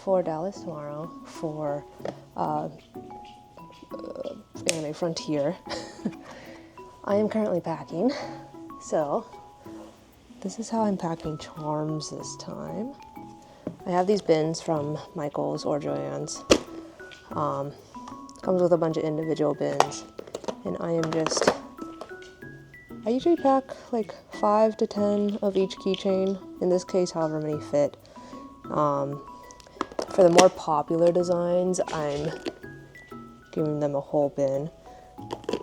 for Dallas tomorrow for Anime Frontier. I am currently packing, so this is how I'm packing charms this time. I have these bins from Michael's or Joann's. Comes with a bunch of individual bins, and I usually pack like 5 to 10 of each keychain, in this case however many fit. For the more popular designs, I'm giving them a whole bin,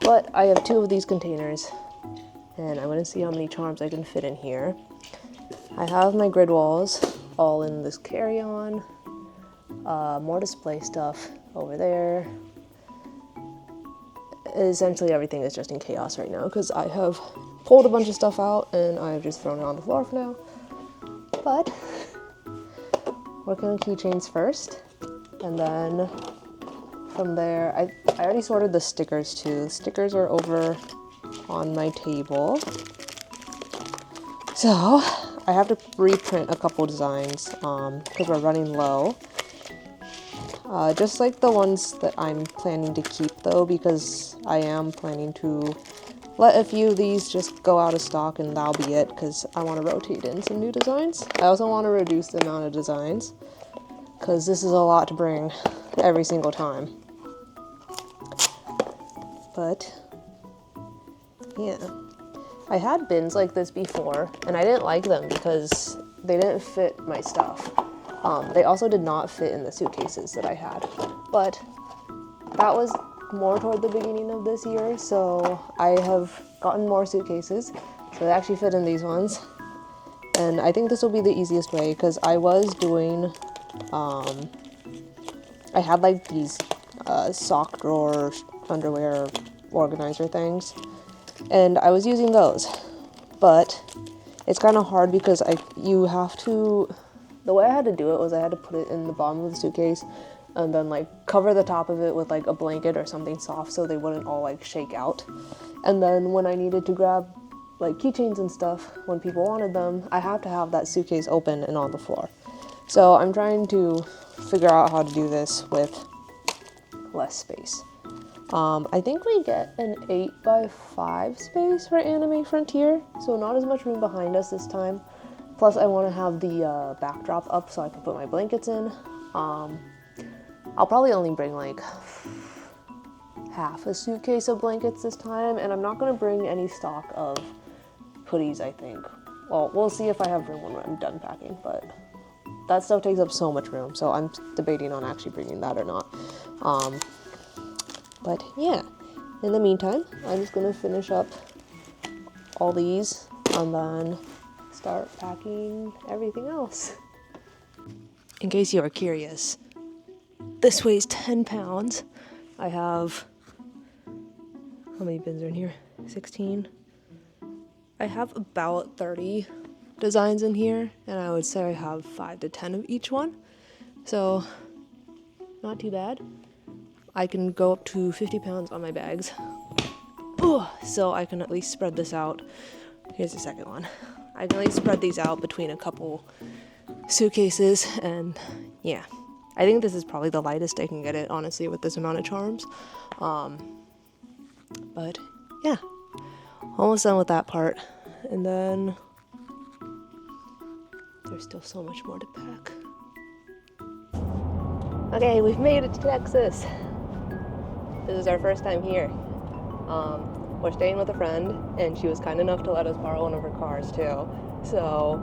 but I have 2 of these containers, and I'm gonna see how many charms I can fit in here. I have my grid walls all in this carry-on, more display stuff over there. Essentially everything is just in chaos right now because I have pulled a bunch of stuff out and I've just thrown it on the floor for now. But working on keychains first, and then from there, I already sorted the stickers too. The stickers are over on my table. So I have to reprint a couple designs because we're running low. Just like the ones that I'm planning to keep though, because I am planning to let a few of these just go out of stock and that'll be it, because I want to rotate in some new designs. I also want to reduce the amount of designs because this is a lot to bring every single time. But yeah, I had bins like this before and I didn't like them because they didn't fit my stuff. They also did not fit in the suitcases that I had, but that was more toward the beginning of this year, so I have gotten more suitcases, so they actually fit in these ones. And I think this will be the easiest way because I was doing, I had like these sock drawer underwear organizer things, and I was using those, but it's kind of hard because the way I had to do it was I had to put it in the bottom of the suitcase and then like cover the top of it with like a blanket or something soft so they wouldn't all like shake out. And then when I needed to grab like keychains and stuff, when people wanted them, I have to have that suitcase open and on the floor. So I'm trying to figure out how to do this with less space. I think we get an 8x5 space for Anime Frontier, so not as much room behind us this time. Plus I want to have the backdrop up so I can put my blankets in. I'll probably only bring like half a suitcase of blankets this time, and I'm not going to bring any stock of hoodies, I think. Well, we'll see if I have room when I'm done packing, but that stuff takes up so much room, so I'm debating on actually bringing that or not. But yeah, in the meantime, I'm just going to finish up all these and then start packing everything else. In case you are curious, this weighs 10 pounds. I have, how many bins are in here? 16. I have about 30 designs in here, and I would say I have 5 to 10 of each one. So, not too bad. I can go up to 50 pounds on my bags. Ooh, so I can at least spread this out. Here's the second one. I can at least spread these out between a couple suitcases, and yeah. I think this is probably the lightest I can get it, honestly, with this amount of charms. But yeah, almost done with that part. And then there's still so much more to pack. Okay, we've made it to Texas. This is our first time here. We're staying with a friend, and she was kind enough to let us borrow one of her cars too. So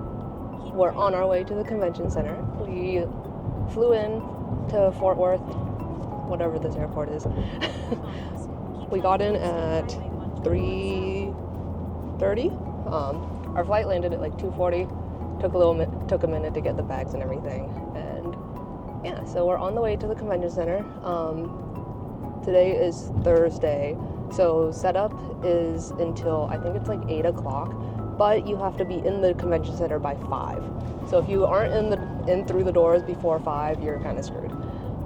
we're on our way to the convention center. We flew in to Fort Worth, whatever this airport is. We got in at 3:30. Our flight landed at like 2:40. Took a minute to get the bags and everything, and yeah, so we're on the way to the convention center. Today is Thursday, so setup is until I think it's like 8 o'clock, but you have to be in the convention center by 5. So if you aren't in through the doors before 5, you're kind of screwed.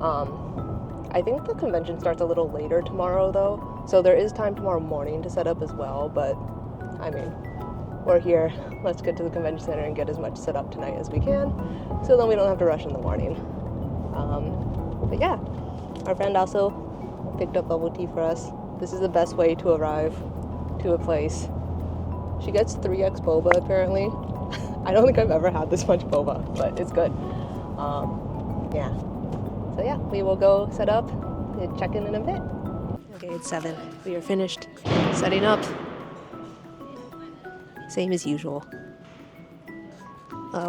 I think the convention starts a little later tomorrow though, so there is time tomorrow morning to set up as well, but I mean, we're here. Let's get to the convention center and get as much set up tonight as we can, so then we don't have to rush in the morning. But yeah, our friend also picked up bubble tea for us. This is the best way to arrive to a place. She gets 3x boba apparently. I don't think I've ever had this much boba, but it's good. Yeah. So yeah, we will go set up and check in a bit. Okay, it's 7. We are finished setting up. Same as usual.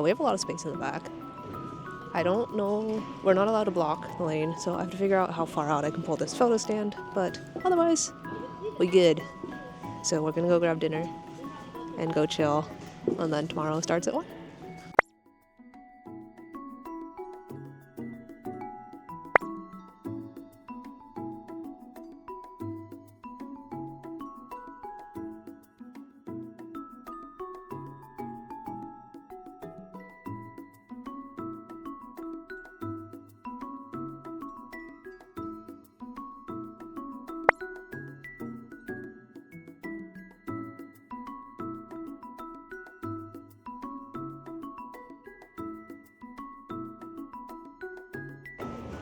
We have a lot of space in the back. I don't know, we're not allowed to block the lane, so I have to figure out how far out I can pull this photo stand, but otherwise, we good. So we're gonna go grab dinner and go chill, and then tomorrow starts at 1.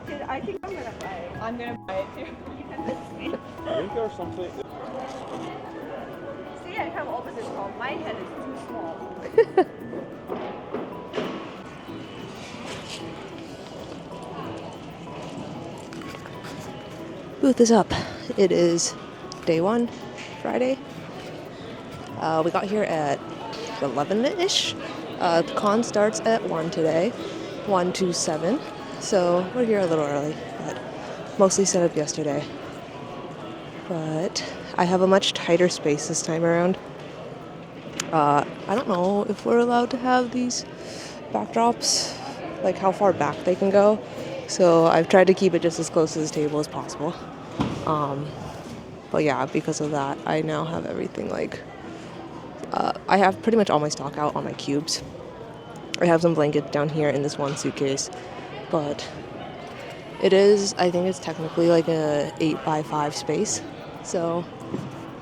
Dude, I think I'm gonna buy it. I'm gonna buy it too. I think there's something. See, I have opposite problem. My head is too small. Booth is up. It is day 1, Friday. We got here at 11-ish. The con starts at 1 today, 1 to 7. So we're here a little early, but mostly set up yesterday. But I have a much tighter space this time around. I don't know if we're allowed to have these backdrops, like how far back they can go. So I've tried to keep it just as close to this table as possible. But yeah, because of that, I now have everything like, I have pretty much all my stock out on my cubes. I have some blankets down here in this one suitcase, but it is, I think it's technically like a 8x5 space. So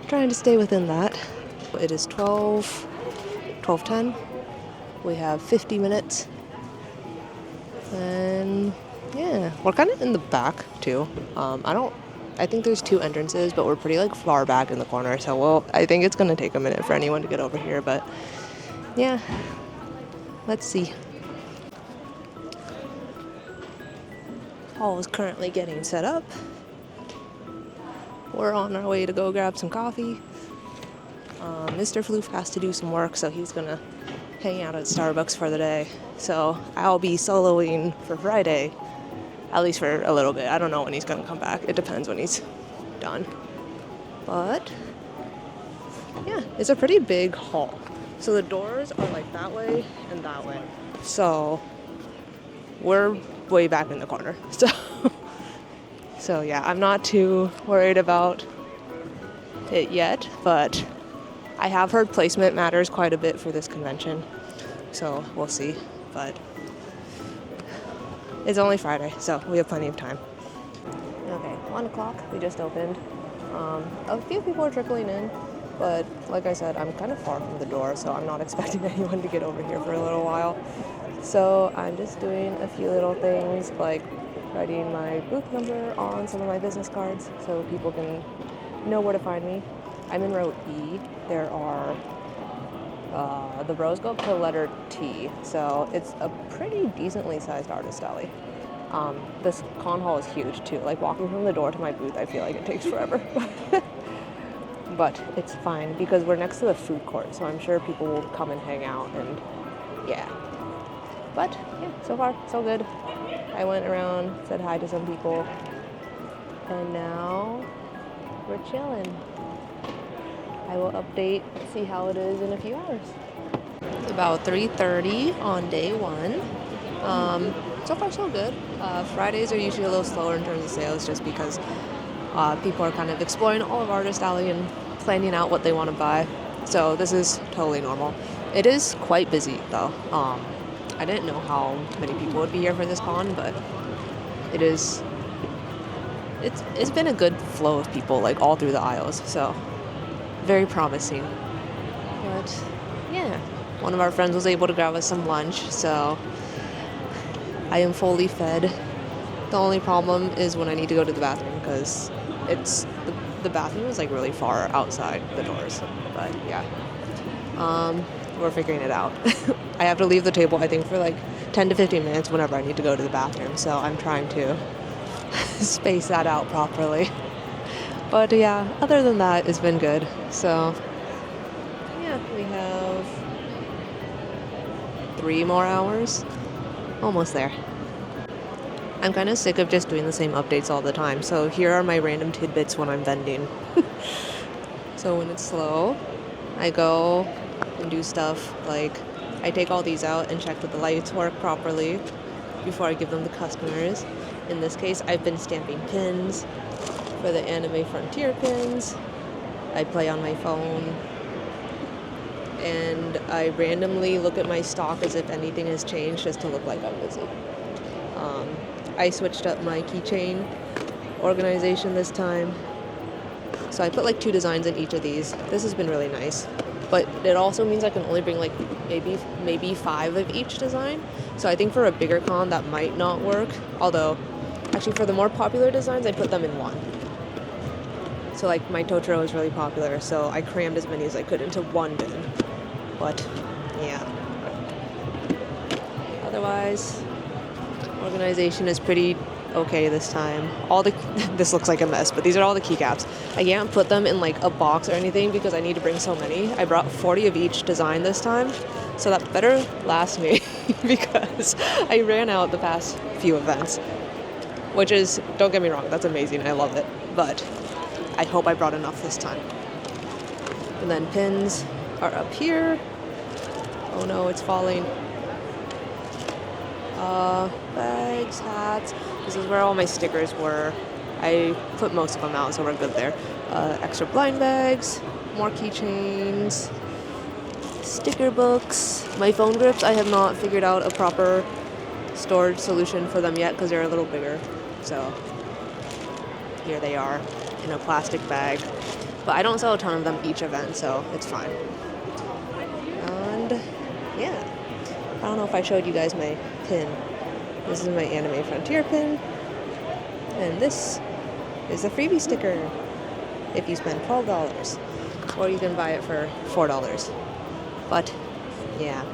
trying to stay within that. It is 12:10. We have 50 minutes. And yeah, we're kind of in the back too. I think there's 2 entrances, but we're pretty like far back in the corner. So I think it's gonna take a minute for anyone to get over here, but yeah, let's see. Hall is currently getting set up. We're on our way to go grab some coffee. Mr. Floof has to do some work, so he's gonna hang out at Starbucks for the day. So I'll be soloing for Friday, at least for a little bit. I don't know when he's gonna come back. It depends when he's done. But yeah, it's a pretty big hall. So the doors are like that way and that way. So we're way back in the corner. So yeah, I'm not too worried about it yet, but I have heard placement matters quite a bit for this convention. So we'll see, but it's only Friday, so we have plenty of time. Okay, 1 o'clock, we just opened. A few people are trickling in, but like I said, I'm kind of far from the door, so I'm not expecting anyone to get over here for a little while. So I'm just doing a few little things, like writing my booth number on some of my business cards so people can know where to find me. I'm in row E. There are the rows go up to letter T, so it's a pretty decently sized artist alley. This con hall is huge too. Like walking from the door to my booth, I feel like it takes forever. But it's fine because we're next to the food court, so I'm sure people will come and hang out, and yeah. But yeah, so far so good. I went around, said hi to some people, and now we're chilling. I will update, see how it is in a few hours. It's about 3:30 on day 1. So far so good. Fridays are usually a little slower in terms of sales just because people are kind of exploring all of Artist Alley and planning out what they want to buy. So this is totally normal. It is quite busy though. I didn't know how many people would be here for this con, but it's been a good flow of people like all through the aisles, so very promising. But yeah, one of our friends was able to grab us some lunch, so I am fully fed The only problem is when I need to go to the bathroom because it's the bathroom is like really far outside the doors. But yeah, we're figuring it out. I have to leave the table I think for like 10 to 15 minutes whenever I need to go to the bathroom. So I'm trying to space that out properly. But yeah, other than that, it's been good. So yeah, we have 3 more hours. Almost there. I'm kind of sick of just doing the same updates all the time. So here are my random tidbits when I'm vending. So when it's slow, I go and do stuff like I take all these out and check that the lights work properly before I give them to customers. In this case, I've been stamping pins for the Anime Frontier pins. I play on my phone. And I randomly look at my stock as if anything has changed just to look like I'm busy. I switched up my keychain organization this time. So I put like 2 designs in each of these. This has been really nice. But it also means I can only bring like maybe 5 of each design. So I think for a bigger con that might not work. Although, actually for the more popular designs, I put them in 1. So like my Totoro is really popular, so I crammed as many as I could into 1 bin. But yeah. Otherwise, organization is pretty okay this time. All the this looks like a mess, but these are all the keycaps. I can't put them in like a box or anything because I need to bring so many. I brought 40 of each design this time, so that better last me because I ran out the past few events. Which is, don't get me wrong, that's amazing. I love it, but I hope I brought enough this time. And then pins are up here. Oh no, it's falling. Bags, hats. This is where all my stickers were. I put most of them out, so we're good there. Extra blind bags, more keychains, sticker books. My phone grips, I have not figured out a proper storage solution for them yet because they're a little bigger. So here they are in a plastic bag. But I don't sell a ton of them each event, so it's fine. And yeah, I don't know if I showed you guys my pin. This is my Anime Frontier pin. And this is a freebie sticker if you spend $12. Or you can buy it for $4. But yeah,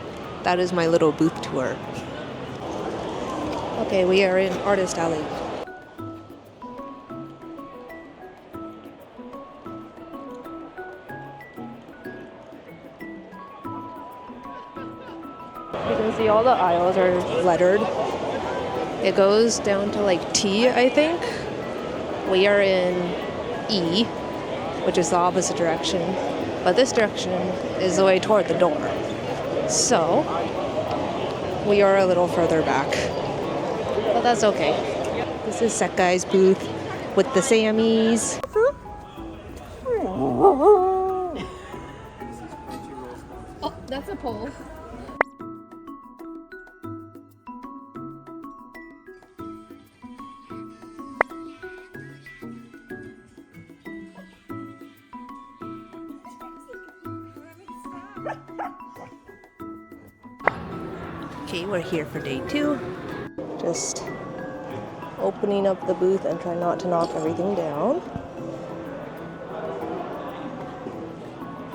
that is my little booth tour. Okay, we are in Artist Alley. You can see all the aisles are lettered. It goes down to like T, I think. We are in E, which is the opposite direction. But this direction is the way toward the door. So, we are a little further back. But that's okay. This is Sekai's booth with the Sammies. Oh, that's a pole. Okay, we're here for day 2. Just opening up the booth and trying not to knock everything down.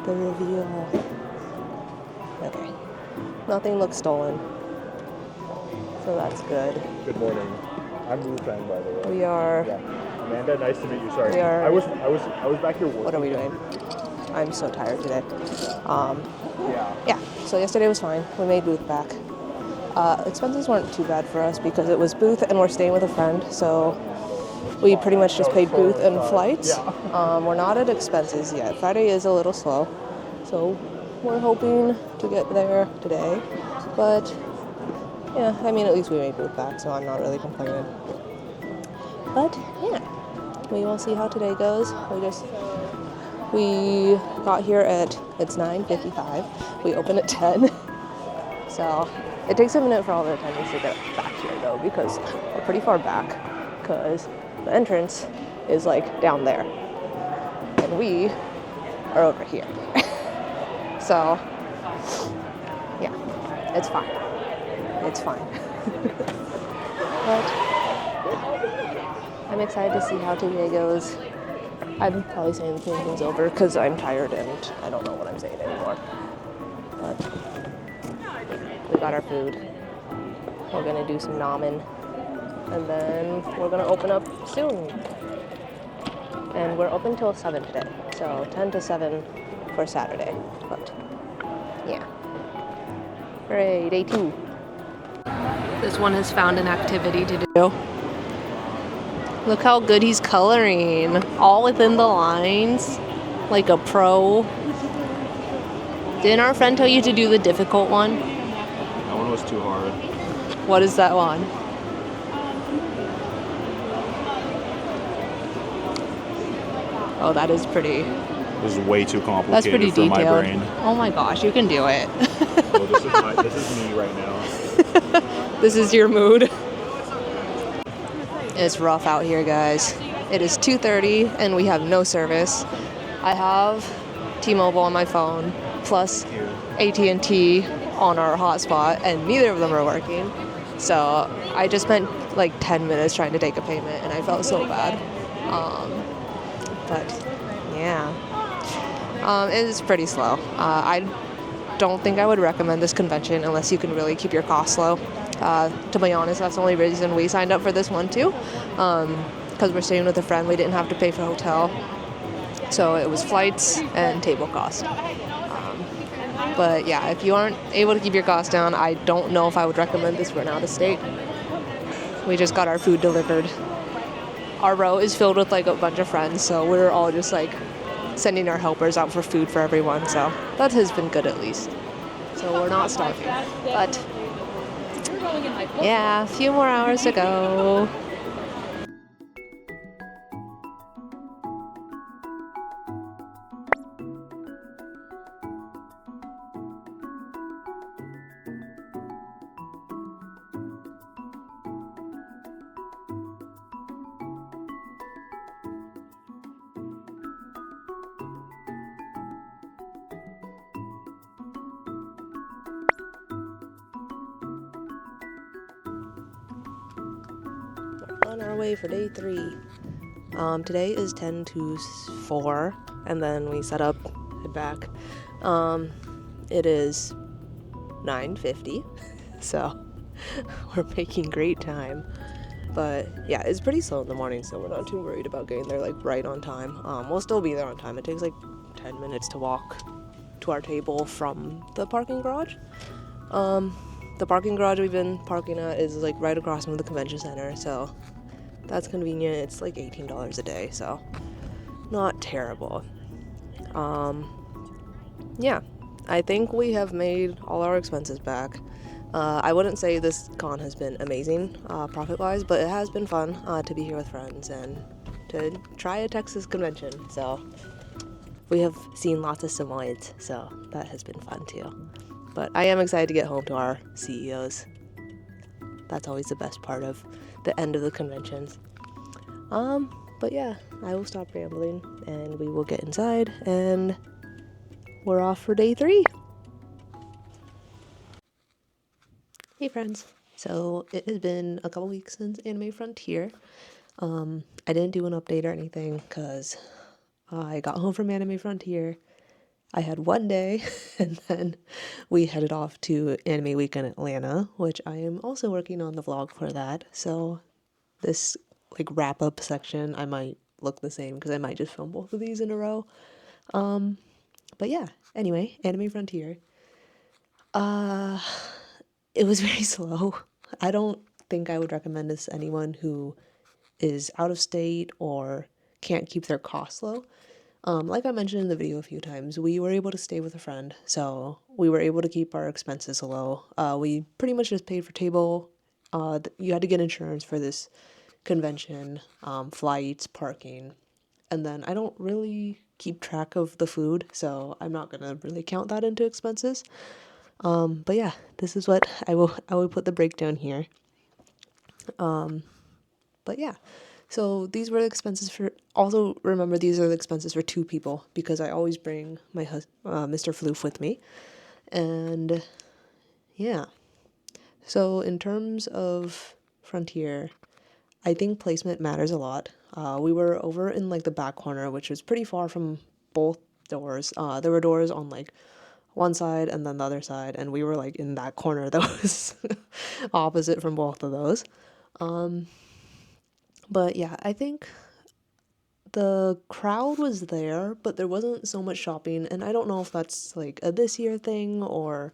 The reveal. Okay. Nothing looks stolen. So that's good. Good morning. I'm Wu Fang, by the way. We are... Yeah. Amanda, nice to meet you. Sorry. We are... I was back here working. What are we doing? I'm so tired today. Yeah. Yeah, so yesterday was fine. We made booth back. Expenses weren't too bad for us because it was booth and we're staying with a friend, so we pretty much just paid booth and flights. Yeah. We're not at expenses yet. Friday is a little slow, so we're hoping to get there today. But yeah, I mean, at least we made booth back, so I'm not really complaining. But yeah, we will see how today goes. We got here at, it's 9:55. We open at 10. So it takes a minute for all the attendees to get back here though, because we're pretty far back, because the entrance is like down there. And we are over here. So yeah, it's fine. It's fine. But I'm excited to see how today goes. I'm probably saying the same things over because I'm tired and I don't know what I'm saying anymore. But we got our food. We're gonna do some ramen, and then we're gonna open up soon. And we're open till 7 today, so 10 to 7 for Saturday. But yeah, hooray, day 2. This one has found an activity to do. Look how good he's coloring, all within the lines, like a pro. Didn't our friend tell you to do the difficult one? That one was too hard. What is that one? Oh, that is pretty. This is way too complicated That's pretty for detailed. my brain. Oh my gosh, you can do it. Oh, this is me right now. This is your mood. It's rough out here, guys. It is 2:30 and we have no service. I have T-Mobile on my phone plus AT&T on our hotspot, and neither of them are working. So I just spent like 10 minutes trying to take a payment and I felt so bad. But yeah, it is pretty slow. I don't think I would recommend this convention unless you can really keep your costs low. To be honest, that's the only reason we signed up for this one too, because we're staying with a friend. We didn't have to pay for hotel, so it was flights and table cost. But yeah, if you aren't able to keep your costs down, I don't know if I would recommend this for an out-of-state. We just got our food delivered. Our row is filled with like a bunch of friends, so we're all just like sending our helpers out for food for everyone, so that has been good at least. So we're not starving, but yeah, a few more hours to go. On our way for day 3. Today is 10 to 4, and then we set up, head back. It is 9:50, so we're making great time. But yeah, it's pretty slow in the morning, so we're not too worried about getting there like right on time. We'll still be there on time. It takes like 10 minutes to walk to our table from the parking garage. The parking garage we've been parking at is like right across from the convention center, so that's convenient. It's like $18 a day, so not terrible. Yeah, I think we have made all our expenses back. I wouldn't say this con has been amazing profit-wise, but it has been fun to be here with friends and to try a Texas convention. So we have seen lots of Samoyeds, so that has been fun too. But I am excited to get home to our CEOs. That's always the best part of the end of the conventions. But yeah, I will stop rambling and we will get inside and we're off for day 3. Hey friends. So it has been a couple weeks since Anime Frontier. I didn't do an update or anything because I got home from Anime Frontier. I had one day and then we headed off to Anime Week in Atlanta, which I am also working on the vlog for that. So this like wrap up section, I might look the same because I might just film both of these in a row. But yeah, anyway, Anime Frontier. It was very slow. I don't think I would recommend this to anyone who is out of state or can't keep their costs low. Like I mentioned in the video a few times, we were able to stay with a friend, so we were able to keep our expenses low. We pretty much just paid for table. You had to get insurance for this convention, flights, parking, and then I don't really keep track of the food, so I'm not gonna really count that into expenses. But yeah, this is what I will put the breakdown here. But yeah. So these were the expenses for, also remember these are the expenses for 2 people because I always bring my Mr. Floof with me. And yeah. So in terms of Frontier, I think placement matters a lot. We were over in like the back corner, which was pretty far from both doors. There were doors on like one side and then the other side, and we were like in that corner that was opposite from both of those. But yeah, I think the crowd was there, but there wasn't so much shopping, and I don't know if that's like a this year thing or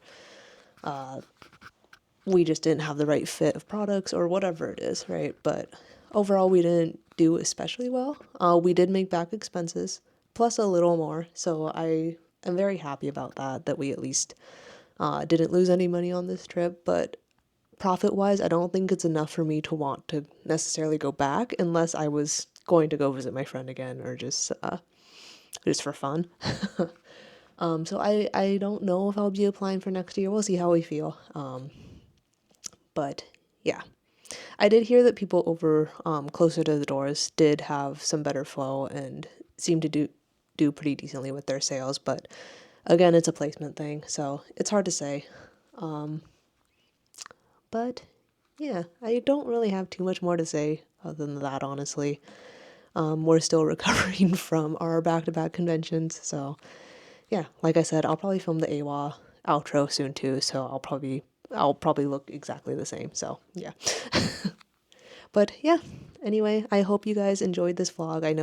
we just didn't have the right fit of products or whatever it is, right? But overall, we didn't do especially well. We did make back expenses, plus a little more, so I am very happy about that, that we at least didn't lose any money on this trip, but profit-wise, I don't think it's enough for me to want to necessarily go back unless I was going to go visit my friend again or just for fun. So I don't know if I'll be applying for next year. We'll see how we feel. But yeah, I did hear that people over closer to the doors did have some better flow and seemed to do pretty decently with their sales. But again, it's a placement thing, so it's hard to say. But yeah, I don't really have too much more to say other than that, honestly. We're still recovering from our back-to-back conventions, so yeah, like I said, I'll probably film the AWA outro soon too, so I'll probably look exactly the same, so yeah. But yeah, anyway, I hope you guys enjoyed this vlog. I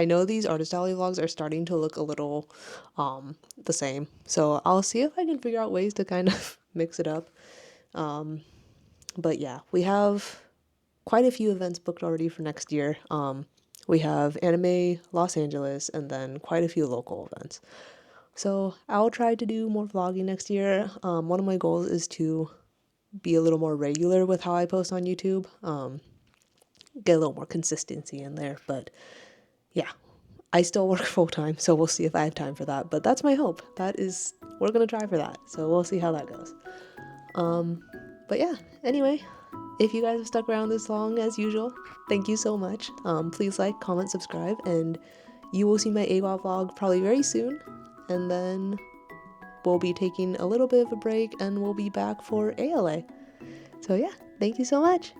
know these artist alley vlogs are starting to look a little the same, so I'll see if I can figure out ways to kind of mix it up. But yeah, we have quite a few events booked already for next year. We have Anime Los Angeles and then quite a few local events. So I'll try to do more vlogging next year. One of my goals is to be a little more regular with how I post on YouTube. Get a little more consistency in there. But yeah, I still work full time, so we'll see if I have time for that. But that's my hope. We're gonna try for that. So we'll see how that goes. But yeah, anyway, if you guys have stuck around this long as usual, thank you so much. Please like, comment, subscribe, and you will see my AWA vlog probably very soon. And then we'll be taking a little bit of a break and we'll be back for ALA. So yeah, thank you so much.